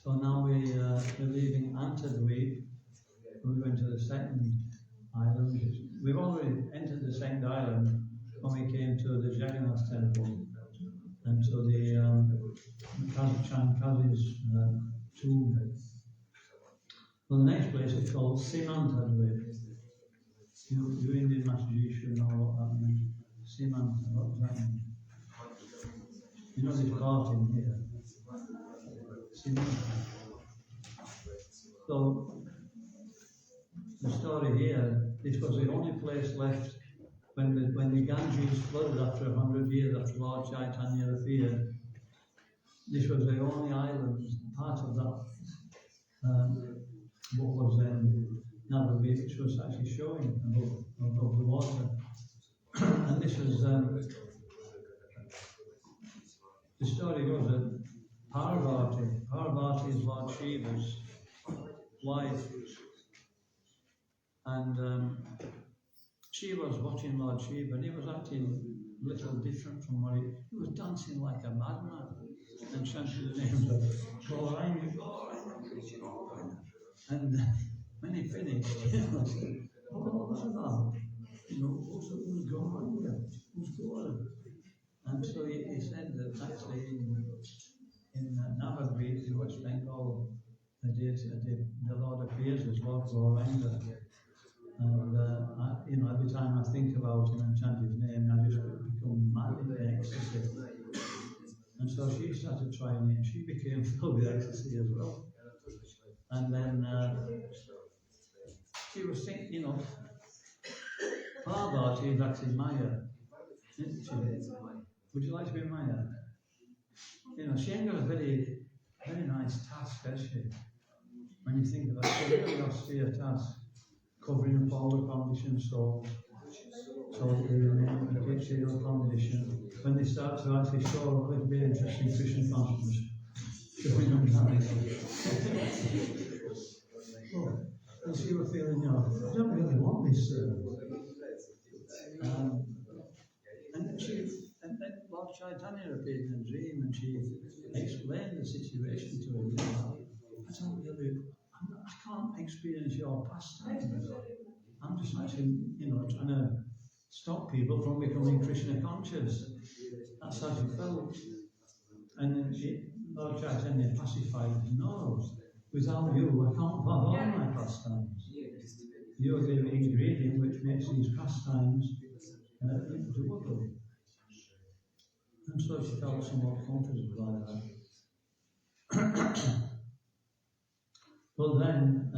So now we're leaving Antadweep. We're going to the second island. We've already entered the second island when we came to the Jagannath temple and to the Chankazi's tomb. Well, the next place is called Simantadweep. You Indian masters should know what that means. Simanta, what does that mean? This part in here. Simanta. So the story here, this was the only place left when the Ganges flooded after 100 years after Lord Chaitanya appeared. This was the only island, part of that, what was then Navadvip, which was actually showing above the water. And this was, the story goes that Parvati is Lord Shiva's wife, and Shiva was watching Lord Shiva, and he was acting a little different from what he was dancing like a madman and chanting the names of Gauranga. And when he finished, I said, what was that? Who's Gauranga? Who's Gauranga? And so he said that actually in Navagrid, in West Bengal, the Lord appears as Lord Gauranga. And every time I think about him and chant his name, I just become mad in ecstasy. And so she started trying it. She became filled with ecstasy as well. And then she was thinking, Parvati is actually Maya, isn't she? Would you like to be Maya? She ain't got a very, very nice task, has she? When you think about it, it's a really austere task, covering up all the conditions, so that they remain in material condition. When they start to actually show a little bit of interest in Krishna consciousness, showing them that. And she was feeling, I don't really want this. And then Lord Chaitanya appeared in a dream, and she explained the situation to him. I can't experience your pastimes. I'm just actually, trying to stop people from becoming Krishna conscious. That's how she felt. And then Lord Chaitanya pacified her. No, without you, I can't perform my pastimes. You're the ingredient which makes these pastimes doable. And so she felt somewhat comforted by that. Well then,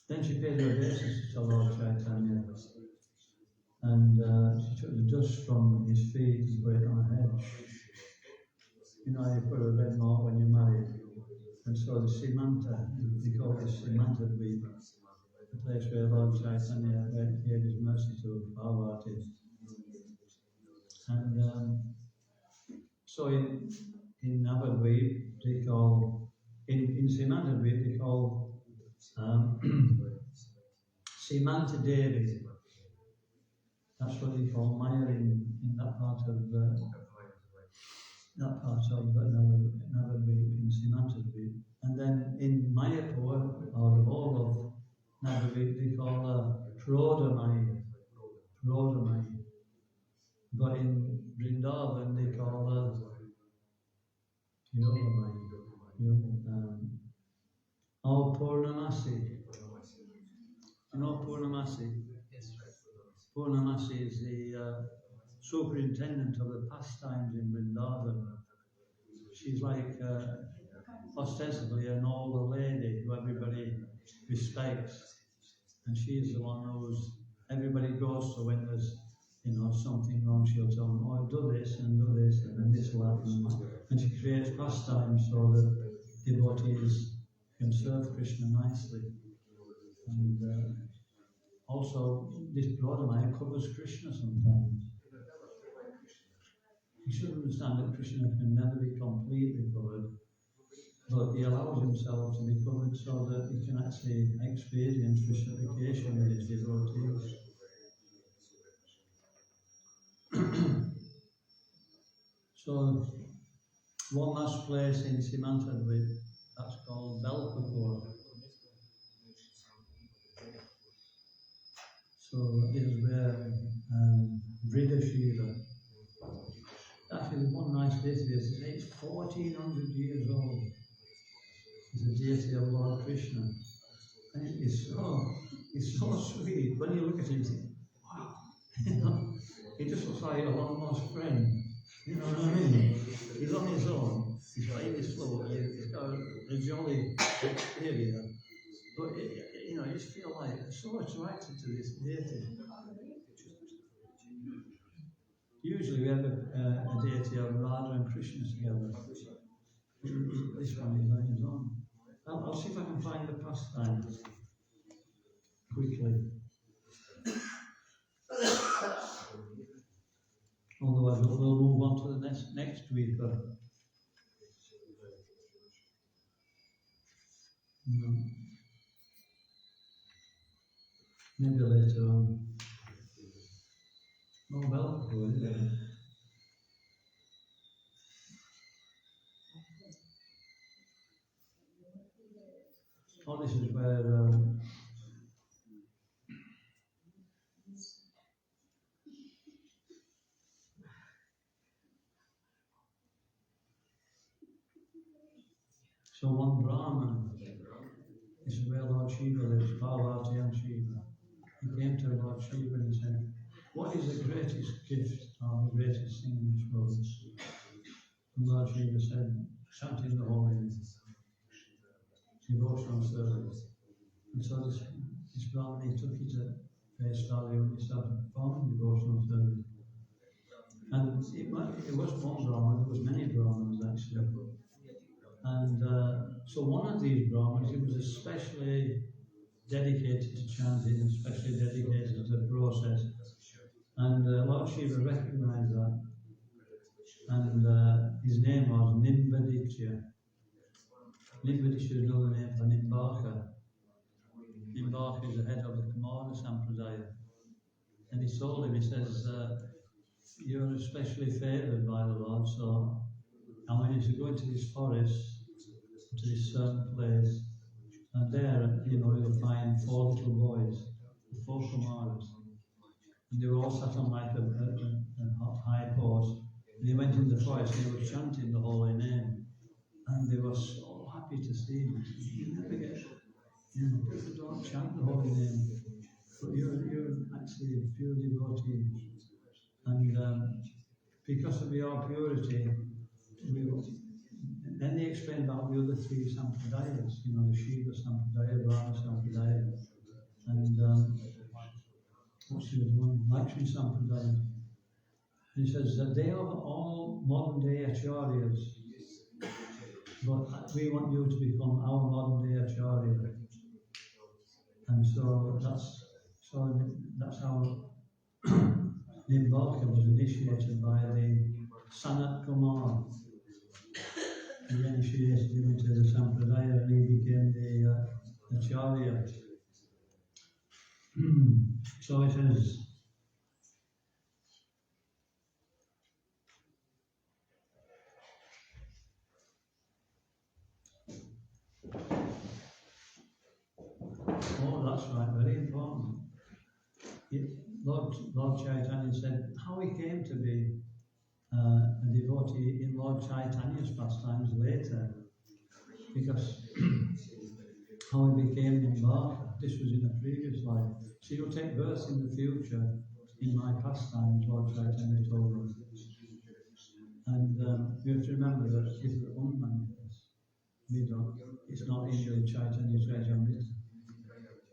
then she paid her obeisance to Lord Chaitanya, and she took the dust from his feet and put it on her head. You put a red mark when you're married, and so the Simanta, they call it Simanta Dweep, the place where Lord Chaitanya gave his mercy to Parvati. And so in Navadweep, they call, in Simanta Dweep, they call Simanta Devi. That's what they call Maya in that part of Navadweep, in Simanta Dweep. And then in Mayapur, or the whole of Navadweep, they call Prodamai. But in Vrindavan, they call Yogamai. Purnamasi. You know Purnamasi?
Yes, right.
Purnamasi is the superintendent of the pastimes in Vrindavan. She's like ostensibly an older lady who everybody respects, and she's the one who's everybody goes to when there's something wrong. She'll tell them, oh, do this and then this will happen, and she creates pastimes so that devotees can serve Krishna nicely. And also this Prodamaya covers Krishna sometimes. You should understand that Krishna can never be completely covered, but he allows himself to be covered so that he can actually experience Krishnification with his devotees. So, one last place in Simantadvip, that's called Belpapur. So, this is where Vrida Shiva. Actually, one nice place is it's 1400 years old. It's a deity of Lord Krishna. And it's so sweet. When you look at him, you think, wow, he just looks like a long-lost friend. You know what I mean? He's on his own. He's like this float. He's got a jolly area. But, you just feel like so attracted to this deity. Usually we have a deity of Radha and Krishna together. This one is on his own. I'll see if I can find the pastime quickly. Otherwise we'll move on to the next week. No. Maybe later on. Oh, well, good, yeah. Oh, this is where So one Brahman, this is where Lord Shiva lives, Parvati and Shiva. He came to Lord Shiva and he said, what is the greatest gift or the greatest thing in this world? And Lord Shiva said, chanting the holy name, devotional service. And so this Brahman, he took it at face value and he started performing devotional service. And it was one Brahman, there was many Brahmins actually. And so one of these Brahmins, he was especially dedicated to chanting, especially dedicated to the process. And Lord Shiva recognized that. And his name was Nimbaditya. Nimbaditya is another name for Nimbaka. Nimbaka is the head of the Kamala Sampradaya. And he told him, he says, you're especially favoured by the Lord, so I want you to go into this forest, to this certain place, and there, you'll find 4 little boys, the 4 Kumaras. And they were all sat on like a high post. And he went in the forest and they were chanting the holy name. And they were so happy to see him. You never get, people don't chant the holy name, but you're actually a pure devotee. And because of your purity, then they explained about the other 3 Sampradayas, the Shiva Sampradaya, Brahma Sampradaya, and what's the other one? Lakshmi Sampradaya. And he says that they are all modern day acharyas, but we want you to become our modern day acharya. And so that's how Nimbaka was initiated by the Sanat Kumar. He initiated him into the Sampradaya and he became the Acharya. So it is. Oh, that's right, very important. Lord Chaitanya said how he came to be a devotee in Lord Chaitanya's pastimes later, because how he became Nimbaka, this was in a previous life. So you'll take birth in the future in my pastimes, Lord Chaitanya told us. And we have to remember that this is unmanifest. It's not in the Chaitanya's Rajamrita.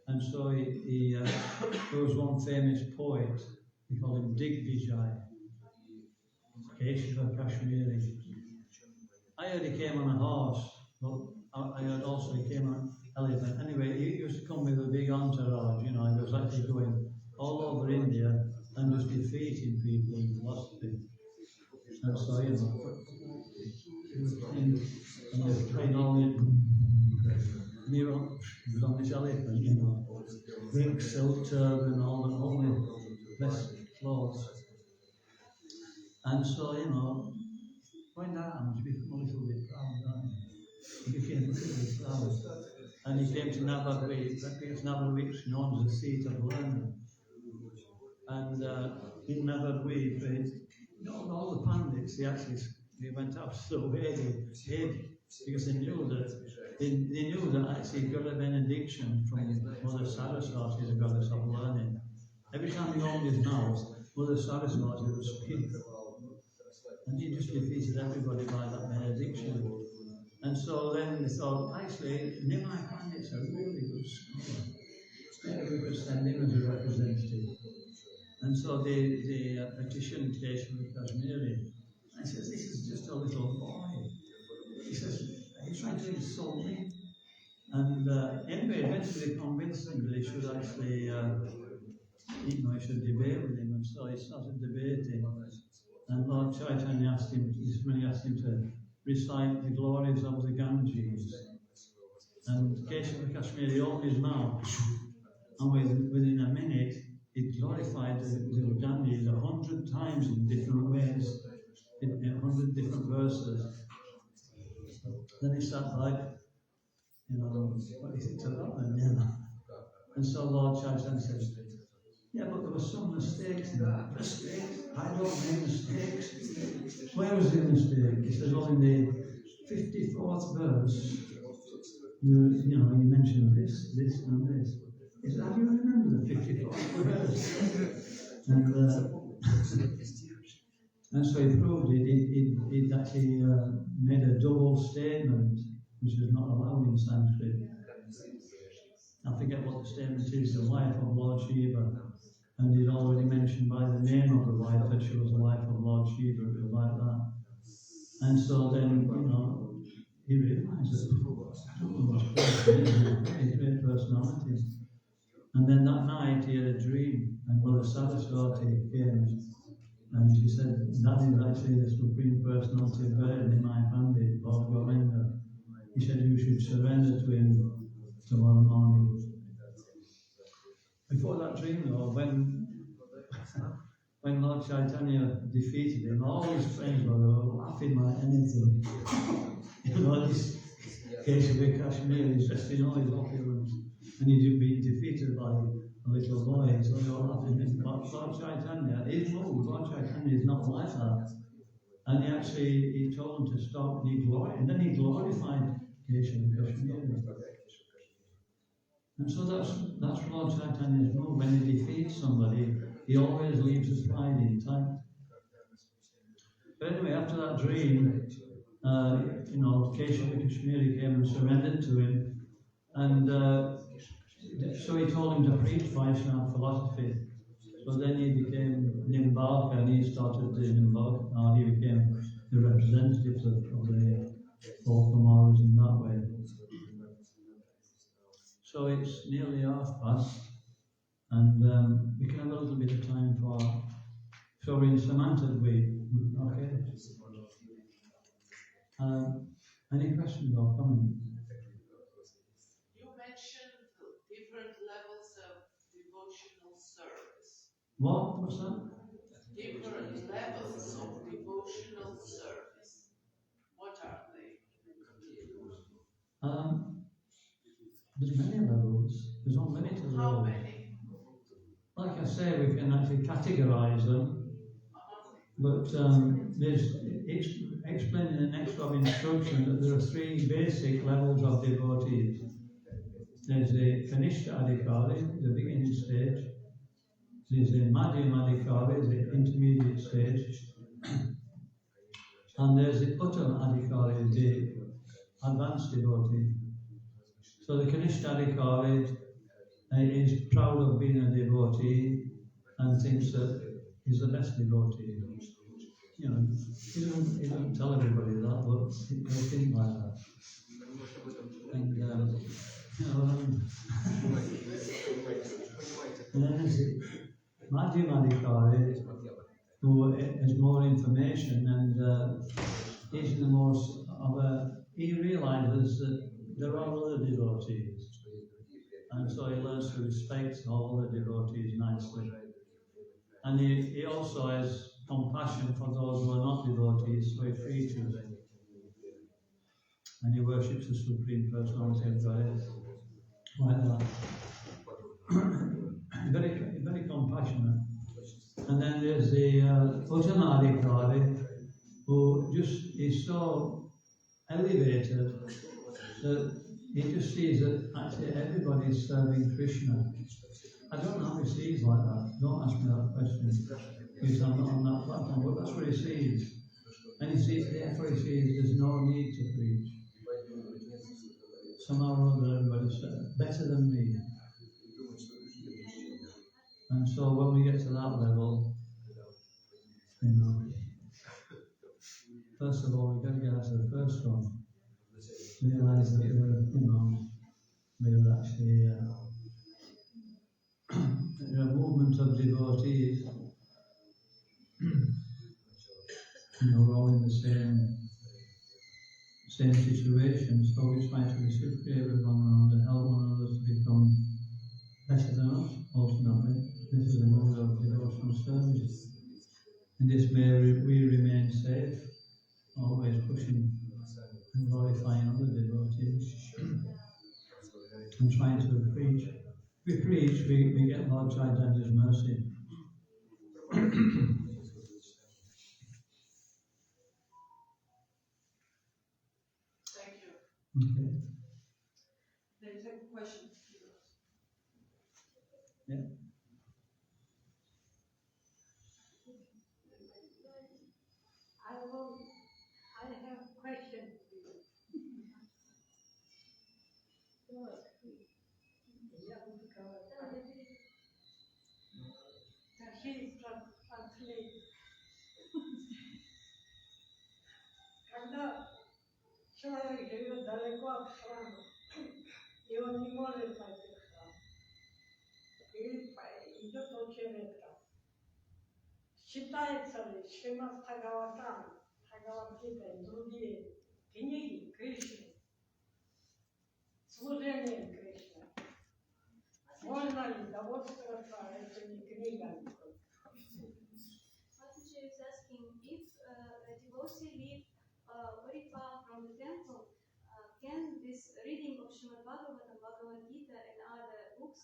And so there was one famous poet, we call him Digvijay, Kacharava Kashmiri. I heard he came on a horse, but I heard also he came on an elephant. Anyway, he used to come with a big entourage, he was actually going all over India and just defeating people in philosophy. And so, and he was playing all the he was on this elephant, big silk turban, all the best clothes. And so, when that happens, you become a little bit proud, don't you? He became a little bit proud. And he came to Navadvip, because Navadvip is known as the seat of learning. And in Navadvip, all the pandits, they went up so way they hid, because they knew that actually he got a benediction from Mother Saraswati, the goddess of learning. Every time he opened his mouth, Mother Saraswati would speak. And he just defeated everybody by that benediction. And so then they thought, actually, Nimai Pandits are really good scholars. Maybe we could send him as a representative. And so they petitioned Kacharava Kashmiri. And he says, this is just a little boy. He says, he's trying to insult me. And anyway, eventually convinced him that he should actually, he should debate with him. And so he started debating. And Lord Chaitanya asked him to recite the glories of the Ganges. And Kacharava Kashmiri opened his mouth, and within a minute, he glorified the Ganges 100 times in different ways, in 100 different verses. Then he sat like, what do you think to that then? And so Lord Chaitanya said, yeah, but there were some mistakes in that. Mistakes? I don't make mistakes. Where was the mistake? He says, in the 54th verse, you mentioned this, and this. He said, how do you remember the 54 verse? And so he proved it. He'd actually made a double statement, which is not allowed in Sanskrit. I forget what the statement is, the wife of Lord Shiva. And he'd already mentioned by the name of the wife that she was the wife of Lord Shiva, it was like that. And so then, he realized that, I don't know what's going on, he's a great personality. And then that night he had a dream, and Mother Saraswati came, and she said, that is actually the Supreme Personality buried in my family, Lord Govinda. He said, you should surrender to him tomorrow morning. Before that dream, though, when Lord Chaitanya defeated him, all his friends were laughing like anything. This Kacharava Kashmir is dressed in all his opulence, and he'd been defeated by a little boy, so they were laughing. Lord Chaitanya is moved. Lord Chaitanya is not like that. And he told him to stop, and then he glorified Kacharava Kashmir. And so that's Lord Chaitanya's move. When he defeats somebody, he always leaves his pride intact. But anyway, after that dream, Kacharava Kashmiri came and surrendered to him, and so he told him to preach Vaishnava philosophy. So then he became Nimbarka, and he started the Nimbarka. He became the representative of the four Kumaras in that way. So it's nearly past, and we can have a little bit of time for. So we're in Samantha-Dweep, okay? Any questions or comments?
You mentioned different levels of devotional service.
What's that?
Different levels of devotional service. What are they?
There's many levels. There's unlimited levels.
How many?
Like I say, we can actually categorize them. But it's explained in the next of instruction that there are 3 basic levels of devotees. There's the Kanishta Adhikari, the beginning stage. There's the Madhyam Adhikari, the intermediate stage. And there's the Uttam Adhikari, the advanced devotee. So the Kanishta Adhikari is proud of being a devotee and thinks that he's the best devotee. He doesn't tell everybody that, but they think like that. And and then there's the Madhyam Adhikari, who has more information, and he's the most he realizes that there are other devotees, and so he learns to respect all the devotees nicely. And he also has compassion for those who are not devotees, so he preaches. And he worships the Supreme Personality of Godhead like that. very compassionate. And then there's the Uttanadhikari, who is so elevated that he just sees that actually everybody is serving Krishna. I don't know how he sees like that. Don't ask me that question. Because I'm not on that platform, but that's what he sees. And therefore he sees there's no need to preach. Somehow or other everybody's better than me. And so when we get to that level, first of all we've got to get out of the first one. Realize that we're actually in a movement of devotees. We're all in the same situation, so we try to reciprocate with one another, help one another to become better than us, ultimately. This is a mode of devotional service. In this way we remain safe, always pushing and glorifying other devotees, and trying to preach. We preach, we get Lord Chaitanya's mercy.
Thank you.
Okay.
have a question.
Yeah.
I have a question. Когда человек живет далеко от храма, и он не может пойти в храм, или идет учебником, считается ли Шримад Бхагаватам, Бхагавадгита и другие книги Кришны служением Кришны? Можно ли довольствоваться этими книгами?
What teacher is asking, if a devotee live very far from the temple, can this reading of Srimad Bhagavatam, Bhagavad Gita and other books,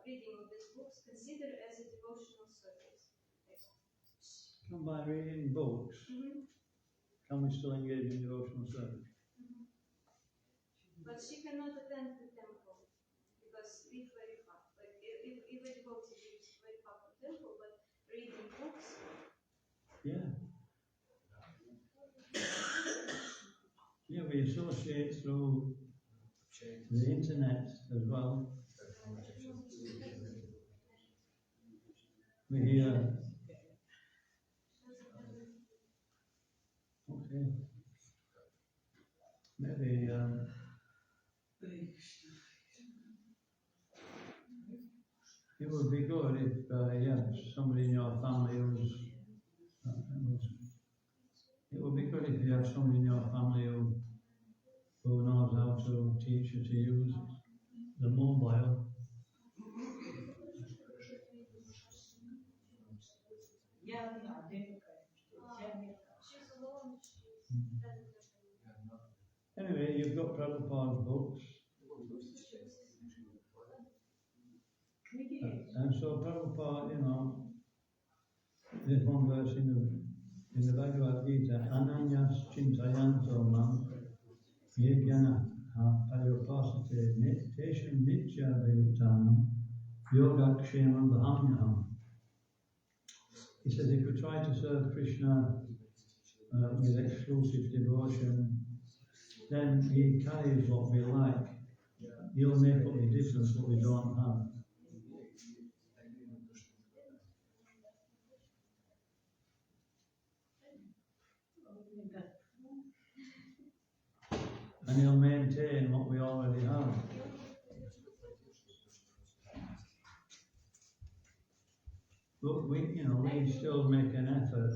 reading of these books, considered as a devotional service?
Come by reading books, can we still engage in devotional service?
But she cannot attend the temple because live very far. Like if a devotee lives very far from the temple, but reading books.
Yeah. Yeah, we associate through the internet as well. We hear. Okay. Maybe it would be good if somebody in your family it would be good if you have somebody in your family who knows how to teach you to use the mobile.
She's alone.
Anyway, you've got Prabhupada's books. And so Prabhupada, there's one verse in the Bhagavad Gita, Ananyas Chintayanto Mam Yajnana Paripasate Tesham Nitya Vayutanam Yogakshemam Vahamyaham. He says if we try to serve Krishna with exclusive devotion, then he carries what we like. He'll make up the difference what we don't have. And he'll maintain what we already have. But we still make an effort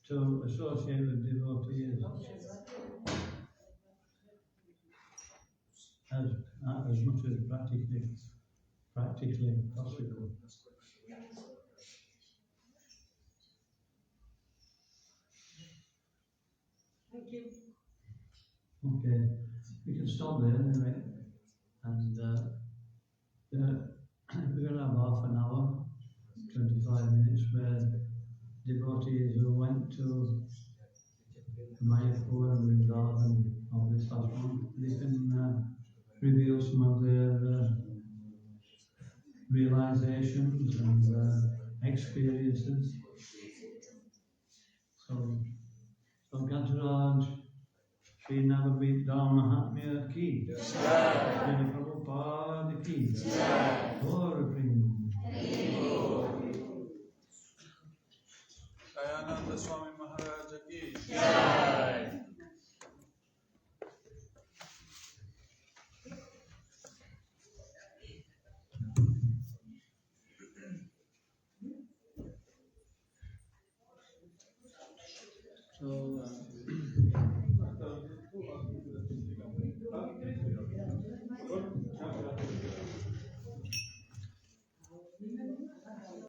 to associate with devotees as much as practically possible.
Thank you.
Okay, we can stop there anyway, and we're going to have half an hour, 25 minutes, where devotees who went to Mayapur and Vrindavan of this last month, they can reveal some of their realizations and experiences. So Kacharava, Sri Navadvip Mahatmya ki, Sri Prabhupada ki, Gaura
Dayananda Swami Maharaj ki.
So